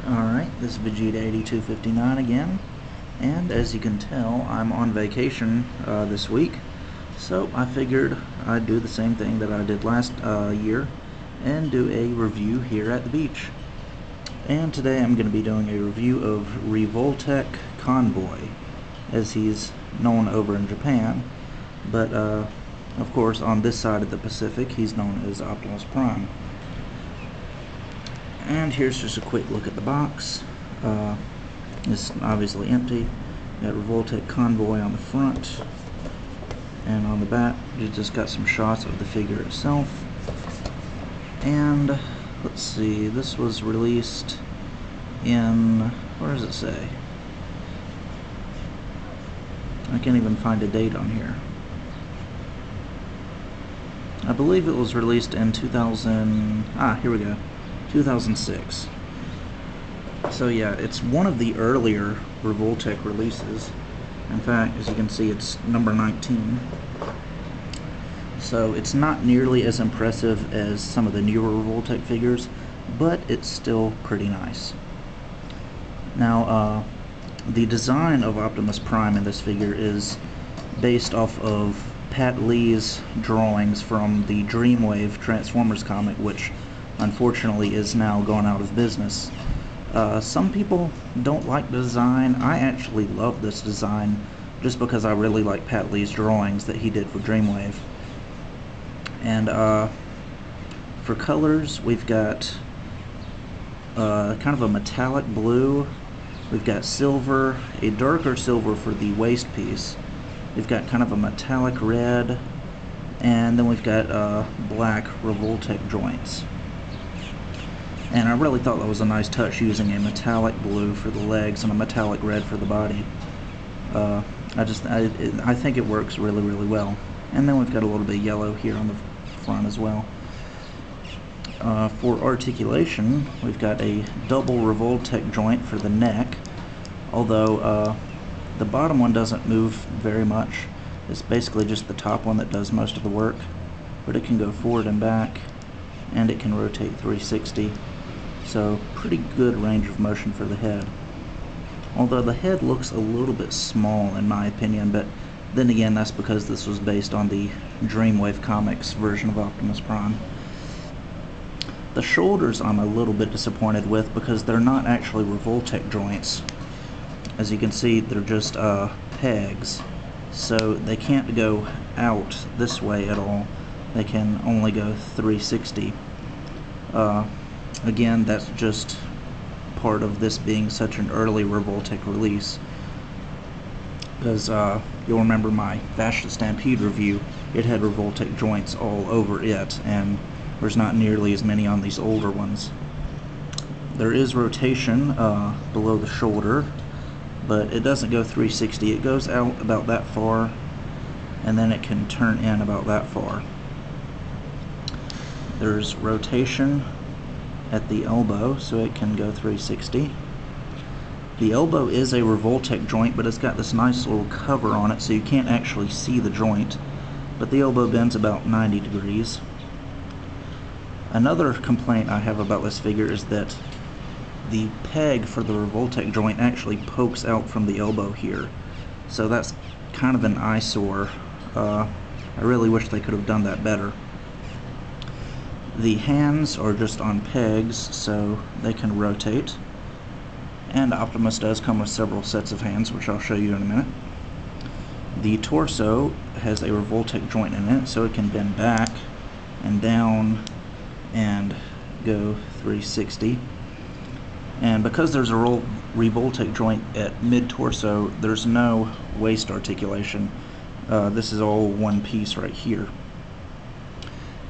Alright, this is Vegeta8259 again, and as you can tell, I'm on vacation this week, so I figured I'd do the same thing that I did last year and do a review here at the beach. And today I'm going to be doing a review of Revoltech Convoy, as he's known over in Japan, but of course on this side of the Pacific he's known as Optimus Prime. And here's just a quick look at the box. It's obviously empty. Got Revoltech Convoy on the front, and on the back you just got some shots of the figure itself. And let's see, this was released in, where does it say? I can't even find a date on here. I believe it was released in 2006. So yeah, it's one of the earlier Revoltech releases. In fact, as you can see, it's number 19. So it's not nearly as impressive as some of the newer Revoltech figures, but it's still pretty nice. Now, the design of Optimus Prime in this figure is based off of Pat Lee's drawings from the Dreamwave Transformers comic, which unfortunately is now gone out of business. Some people don't like the design. I actually love this design just because I really like Pat Lee's drawings that he did for Dreamwave. And for colors, we've got kind of a metallic blue, we've got silver, a darker silver for the waist piece, we've got kind of a metallic red, and then we've got black Revoltech joints. And I really thought that was a nice touch, using a metallic blue for the legs and a metallic red for the body. I think it works really, really well. And then we've got a little bit of yellow here on the front as well. For articulation, we've got a double Revoltech joint for the neck, although the bottom one doesn't move very much. It's basically just the top one that does most of the work, but it can go forward and back, and it can rotate 360. So pretty good range of motion for the head. Although the head looks a little bit small in my opinion, but then again that's because this was based on the Dreamwave Comics version of Optimus Prime. The shoulders I'm a little bit disappointed with because they're not actually Revoltech joints. As you can see, they're just pegs, so they can't go out this way at all. They can only go 360. Again, that's just part of this being such an early Revoltech release, because you'll remember my Fascist Stampede review, it had Revoltech joints all over it, and there's not nearly as many on these older ones. There is rotation below the shoulder, but it doesn't go 360. It goes out about that far, and then it can turn in about that far. There's rotation at the elbow, so it can go 360. The elbow is a Revoltech joint, but it's got this nice little cover on it, so you can't actually see the joint, but the elbow bends about 90 degrees. Another complaint I have about this figure is that the peg for the Revoltech joint actually pokes out from the elbow here, so that's kind of an eyesore. I really wish they could have done that better. The hands are just on pegs, so they can rotate. And Optimus does come with several sets of hands, which I'll show you in a minute. The torso has a Revoltech joint in it, so it can bend back and down and go 360. And because there's a Revoltech joint at mid-torso, there's no waist articulation. This is all one piece right here.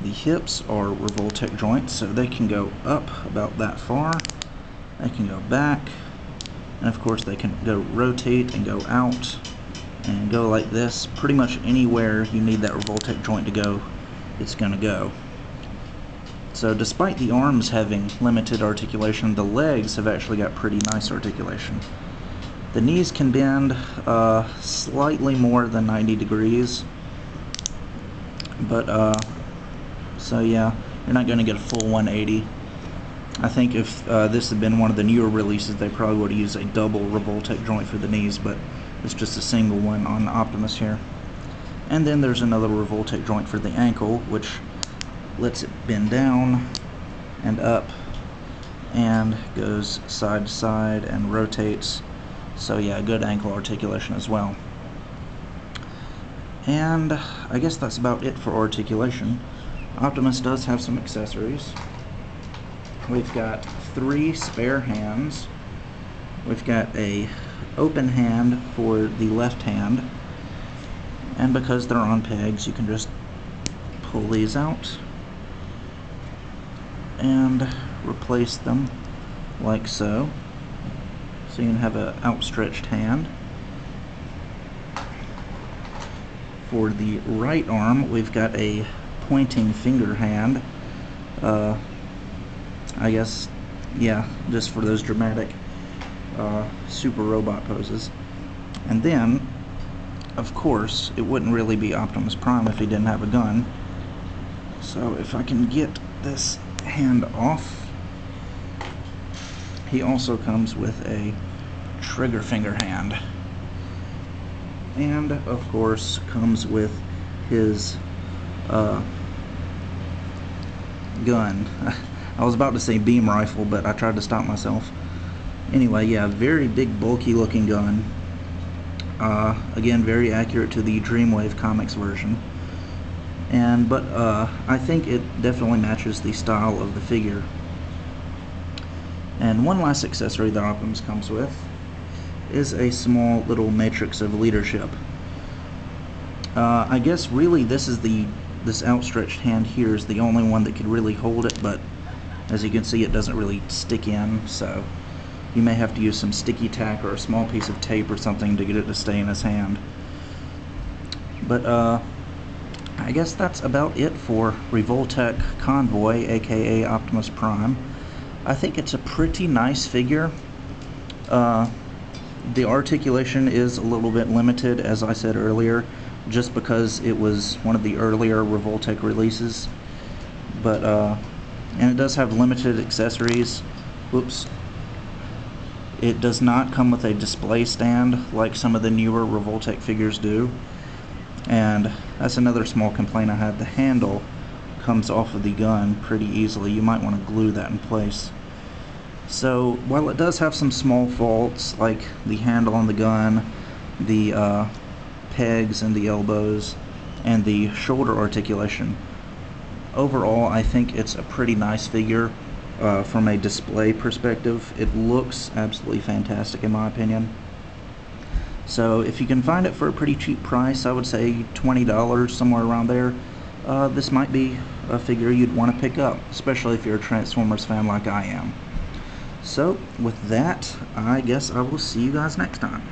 The hips are Revoltech joints, so they can go up about that far, they can go back, and of course they can go rotate and go out and go like this. Pretty much anywhere you need that Revoltech joint to go, it's going to go. So despite the arms having limited articulation, the legs have actually got pretty nice articulation. The knees can bend slightly more than 90 degrees, but so yeah, you're not going to get a full 180. I think if this had been one of the newer releases, they probably would have used a double Revoltech joint for the knees, but it's just a single one on Optimus here. And then there's another Revoltech joint for the ankle, which lets it bend down and up and goes side to side and rotates. So yeah, good ankle articulation as well. And I guess that's about it for articulation. Optimus does have some accessories. We've got 3 spare hands. We've got a open hand for the left hand, and because they're on pegs, you can just pull these out and replace them like so. So you can have an outstretched hand. For the right arm, we've got a pointing finger hand. I guess, yeah, just for those dramatic super robot poses. And then, of course, it wouldn't really be Optimus Prime if he didn't have a gun. So if I can get this hand off, he also comes with a trigger finger hand. And, of course, comes with his gun. I was about to say beam rifle, but I tried to stop myself. Anyway, yeah, very big, bulky looking gun. Again, very accurate to the Dreamwave Comics version. But I think it definitely matches the style of the figure. And one last accessory that Optimus comes with is a small little matrix of leadership. I guess really this outstretched hand here is the only one that could really hold it, but as you can see, it doesn't really stick in, so you may have to use some sticky tack or a small piece of tape or something to get it to stay in his hand. But I guess that's about it for Revoltech Convoy, aka Optimus Prime. I think it's a pretty nice figure. The articulation is a little bit limited, as I said earlier, just because it was one of the earlier Revoltech releases. But and it does have limited accessories. Whoops. It does not come with a display stand like some of the newer Revoltech figures do. And that's another small complaint I had. The handle comes off of the gun pretty easily. You might want to glue that in place. So while it does have some small faults, like the handle on the gun, the pegs and the elbows, and the shoulder articulation, overall I think it's a pretty nice figure from a display perspective. It looks absolutely fantastic in my opinion. So if you can find it for a pretty cheap price, I would say $20, somewhere around there, this might be a figure you'd want to pick up, especially if you're a Transformers fan like I am. So with that, I guess I will see you guys next time.